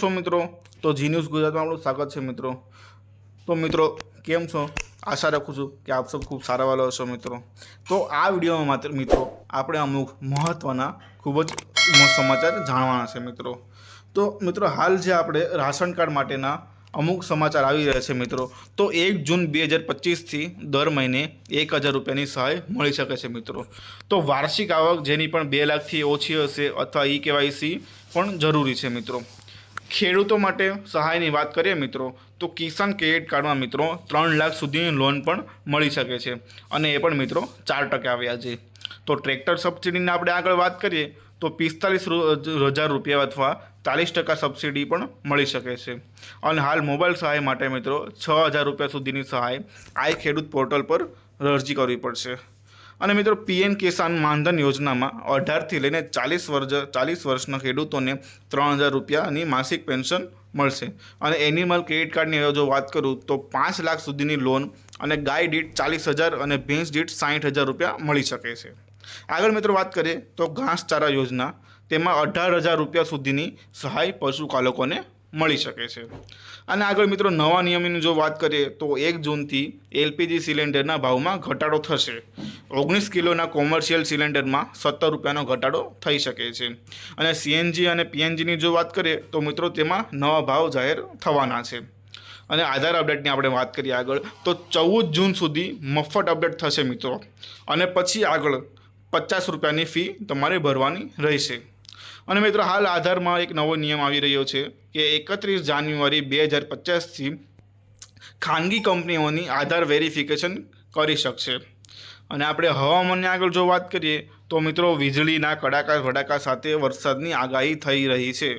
છો મિત્રો? તો જી ન્યૂઝ ગુજરાતમાં આપણું સ્વાગત છે મિત્રો। તો મિત્રો કેમ છો? આશા રાખું છું કે આપ સૌ ખૂબ સારા વાલા હશો મિત્રો। તો આ વિડીયોમાં માત્ર મિત્રો આપણે અમુક મહત્ત્વના ખૂબ જ સમાચાર જાણવાના છે મિત્રો। તો મિત્રો હાલ જે આપણે રાશન કાર્ડ માટેના અમુક સમાચાર આવી રહ્યા છે મિત્રો। તો 1 જૂન 2025થી દર મહિને 1000 રૂપિયાની સહાય મળી શકે છે મિત્રો। તો વાર્ષિક આવક જેની પણ 2 લાખથી ઓછી હશે અથવા ઈ-કેવાયસી પણ જરૂરી છે મિત્રો। ખેડૂતો માટે સહાયની વાત કરીએ મિત્રો તો કિસાન ક્રેડિટ કાર્ડમાં મિત્રો 3 લાખ સુધીની લોન પણ મળી શકે છે અને એ પણ મિત્રો 4% વ્યાજે। તો ટ્રેક્ટર સબસિડીની આપણે આગળ વાત કરીએ તો 45,000 રૂપિયા અથવા 40% સબસિડી પણ મળી શકે છે અને હાલ મોબાઈલ સહાય માટે મિત્રો 6,000 રૂપિયા સુધીની સહાય આ ખેડૂત પોર્ટલ પર અરજી કરવી પડશે। અને મિત્રો પીએમ કિસાન માનધન યોજનામાં 18થી લઈને 40 વર્ષના ખેડૂતોને 3,000 રૂપિયાની માસિક પેન્શન મળશે અને એનિમલ ક્રેડિટ કાર્ડની જો વાત કરું તો 5 લાખ સુધીની લોન અને ગાય દીઠ 40,000 અને ભેંસ દીઠ 60,000 રૂપિયા મળી શકે છે। આગળ મિત્રો વાત કરીએ તો ઘાસચારા યોજના, તેમાં 18,000 રૂપિયા સુધીની સહાય પશુપાલકોને મળી શકે છે। અને આગળ મિત્રો નવા નિયમની જો વાત કરીએ તો 1 જૂનથી એલપીજી સિલિન્ડરના ભાવમાં ઘટાડો થશે। 19 કિલોના કોમર્શિયલ સિલિન્ડરમાં 17 રૂપિયાનો ઘટાડો થઈ શકે છે અને સીએનજી અને પીએનજીની જો વાત કરીએ તો મિત્રો તેમાં નવા ભાવ જાહેર થવાના છે। અને આધાર અપડેટની આપણે વાત કરીએ આગળ તો 14 જૂન સુધી મફત અપડેટ થશે મિત્રો અને પછી આગળ 50 રૂપિયાની ફી તમારે ભરવાની રહેશે। અને મિત્રો હાલ આધારમાં એક નવો નિયમ આવી રહ્યો છે કે 31 જાન્યુઆરી 2050થી ખાનગી કંપનીઓની આધાર વેરિફિકેશન કરી શકશે। અને આપણે હવામાનની આગળ જો વાત કરીએ તો મિત્રો વીજળીના કડાકા ભડાકા સાથે વરસાદની આગાહી થઈ રહી છે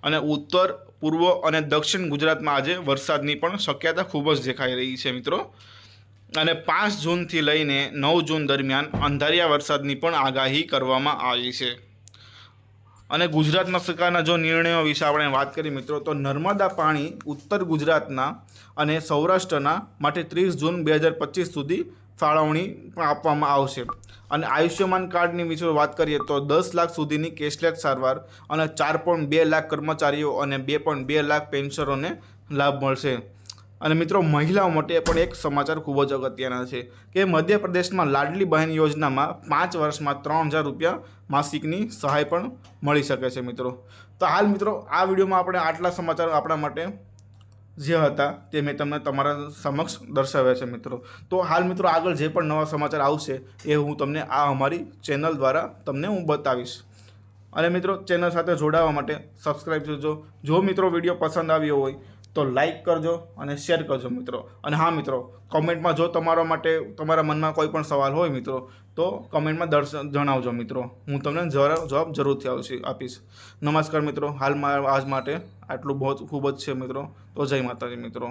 અને ઉત્તર પૂર્વ અને દક્ષિણ ગુજરાતમાં આજે વરસાદની પણ શક્યતા ખૂબ જ દેખાઈ રહી છે મિત્રો। અને 5 જૂનથી લઈને 9 જૂન દરમિયાન અંધારિયા વરસાદની પણ આગાહી કરવામાં આવી છે। અને ગુજરાતના સરકારના જો નિર્ણયો વિશે આપણે વાત કરીએ મિત્રો તો નર્મદા પાણી ઉત્તર ગુજરાતના અને સૌરાષ્ટ્રના માટે 30 જૂન 2025 સુધી ફાળવણી પણ આપવામાં આવશે। અને આયુષ્યમાન કાર્ડની વિશે વાત કરીએ તો 10 લાખ સુધીની કેશલેસ સારવાર અને 4.2 લાખ કર્મચારીઓ અને 2.2 લાખ પેન્શનરોને લાભ મળશે। અને મિત્રો મહિલાઓ માટે પણ એક સમાચાર ખૂબ જ અગત્યના છે કે મધ્યપ્રદેશમાં લાડલી બહેન યોજનામાં 5 વર્ષમાં 3,000 રૂપિયા માસિકની સહાય પણ મળી શકે છે મિત્રો। તો હાલ મિત્રો આ વિડીયોમાં આપણે આટલા સમાચાર આપણા માટે જે હતા તે મેં તમને તમારા સમક્ષ દર્શાવ્યા છે મિત્રો। તો હાલ મિત્રો આગળ જે પણ નવા સમાચાર આવશે એ હું તમને આ અમારી ચેનલ દ્વારા તમને હું બતાવીશ। અને મિત્રો ચેનલ સાથે જોડાવા માટે સબસ્ક્રાઈબ કરજો। જો મિત્રો વિડીયો પસંદ આવ્યો હોય તો લાઈક કરજો અને શેર કરજો મિત્રો। અને હા મિત્રો કોમેન્ટમાં જો તમારા મનમાં કોઈ પણ સવાલ હોય મિત્રો તો કમેન્ટમાં જણાવજો મિત્રો, હું તમને જવાબ જરૂરથી આપીશ। નમસ્કાર મિત્રો, હાલમાં આજ માટે આટલું ખૂબ જ છે મિત્રો। તો જય માતાજી મિત્રો।